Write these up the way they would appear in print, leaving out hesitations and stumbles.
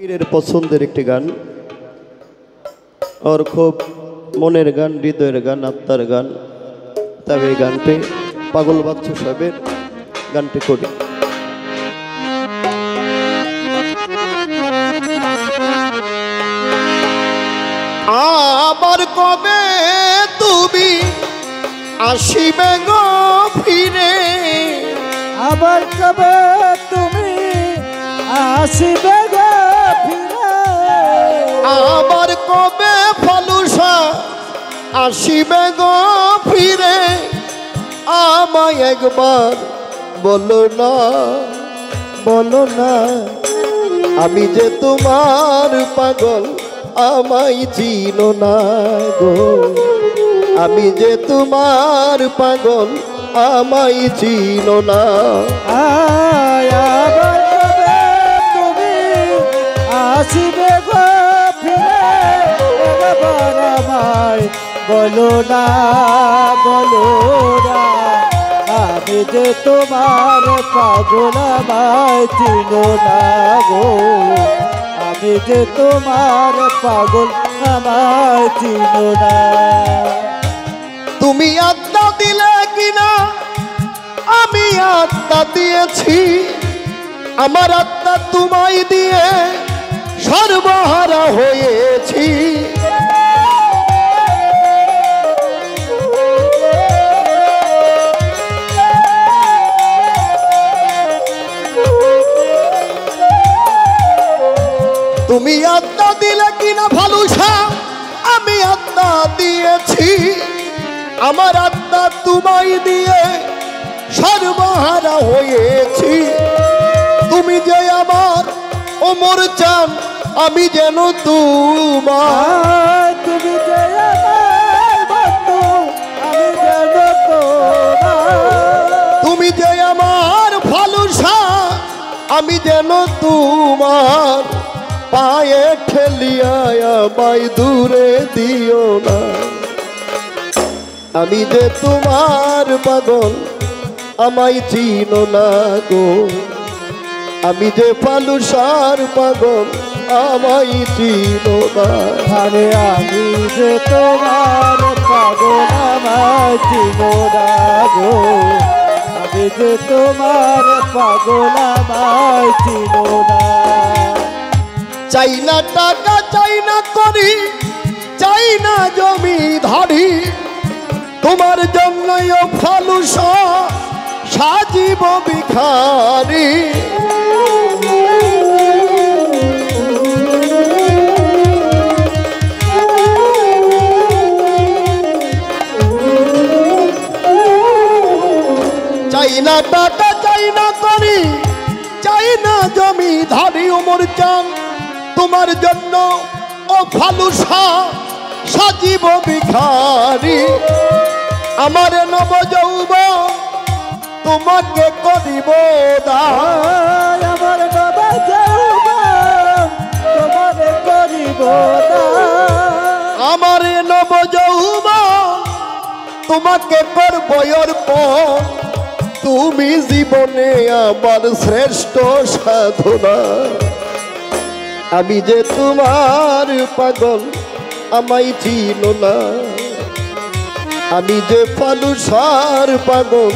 পীরের পছন্দের একটি গান, ওর খুব মনের গান, হৃদয়ের গান, আত্মার গান। তবে এই গানটি পাগল বাচ্চু সাহেবের গানটি করি। আবার কবে তুমি আসিবে গো ফিরে, আবার কবে তুমি আসিবে গো ফিরে, আবার কবে ফালুসা আসিবে গো ফিরে, আমায় একবার বলো না, বলো না। আমি যে তোমার পাগল, আমায় চিনো না গো। আমি যে তোমার পাগল, আমায় চিনো না। আবার কবে তুমি আসিবে গো ফিরে, একবার আমায় বলো না, বলো না। আমি যে তোমার পাগল, আমায় চিনো না গো। আমি যে তোমার পাগল, আমায় চিনো না। তুমি আত্মা দিলে কিনা আমি আত্মা দিয়েছি, আমার আত্মা তোমায় দিয়ে সর্বহারা হয়েছি। তুমি আত্মা দিলে কিনা ভালুসা, আমি আত্মা দিয়েছি, আমার আত্মা তোমায় দিয়ে সর্বহারা হয়েছি। তুমি যে আমার ওমর চান, আমি যেন তোমার। তুমি যে আমার বন্ধু, আমি যেন তোমার। তুমি যে আমার ভালুসা, আমি যেন তোমার। পায়ে ঠেলিয়া আমায় দূরে দিও না। আমি যে তোমার পাগল, আমায় চিনো না গো। আমি যে ফালুসার পাগল, আমায় চিনো না। আরে আমি যে তোমার পাগল, আমায় চিনো না গো। আমি যে তোমার পাগল, আমায় চিনো না। চাই না টাকা, চাই না করি, চাই না জমি ধারি, তোমার জন্যই ও ফালুসা সাজিব ভিখারি। চাই না টাকা, চাই না করি, চাই না জমি ধারি, ওমর চান তোমার জন্য ও ফালুসা সাজিব ভিখারি। আমার নব যৌবন তোমাকে করিব দান, আমার বাবা যৌবন তোমারে করিব দান। আমার নব যৌবন তোমাকে করব অর্পণ। তুমি জীবনে আমার শ্রেষ্ঠ সাধনা। আমি যে তোমার পাগল, আমায় চিনো না। আমি যে ফালুসার পাগল,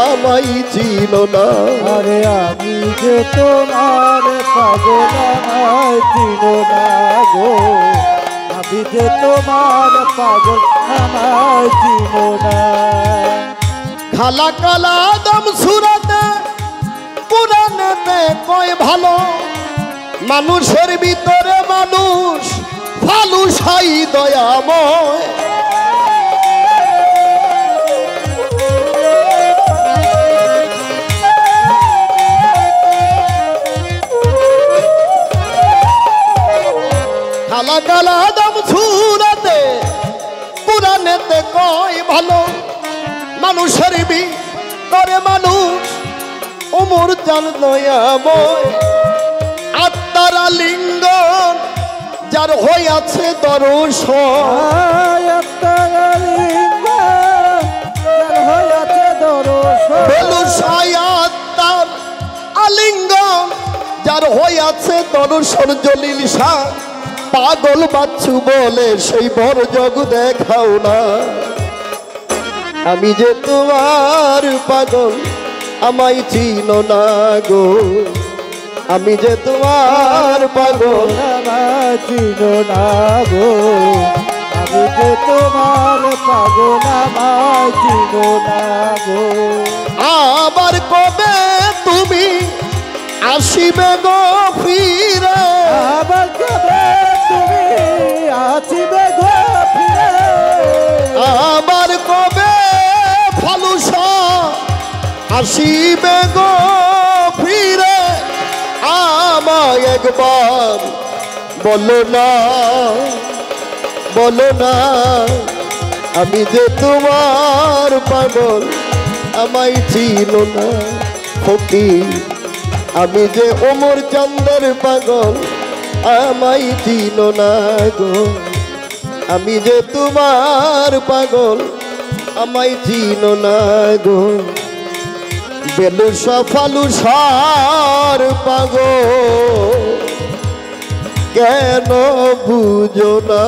আমায় চিনো না। আরে আমি যে তোমার পাগল, আমায় চিনো না গো। আমি যে তোমার পাগল, আমায় চিনো না। খালা কালা দম সুরাতে পুরাণেতে কয় ভালো, মানুষের ভিতরে মানুষ ফালুসাই দয়াময়। খালা কালা দম সুরাতে পুরাণেতে কয় ভালো, মানুষের ভিতরে মানুষ ওমর চান দয়াময়। আত্মার লিঙ্গন যার হইয়াছে দর্শন, ফালুসাই আত্মার আলিঙ্গন যার হইয়াছে দর্শন জলিল শাহ পাগল বাচ্চু বলে সেই বড় জগ দেখাও না আমি যে তোমার পাগল আমায় চিনো না গো আমি যে তোমার পাগল আমায় চিনো না গো আমি যে তোমার পাগল আমায় চিনো না গো আবার কবে তুমি আসিবে গো ফিরে আবার কবে তুমি আসিবে গো ফিরে আবার কবে ফালুসা আসিবে গো ফিরে আমায় একবার বলো না আমি যে তোমার পাগল আমায় চিনো না ফকির আমি যে ওমর চন্দ্রের পাগল আমায় চিনো না গো আমি যে তোমার পাগল আমায় চিনো না গো বেলুসা ফালুসার পাগল কেন বুঝো না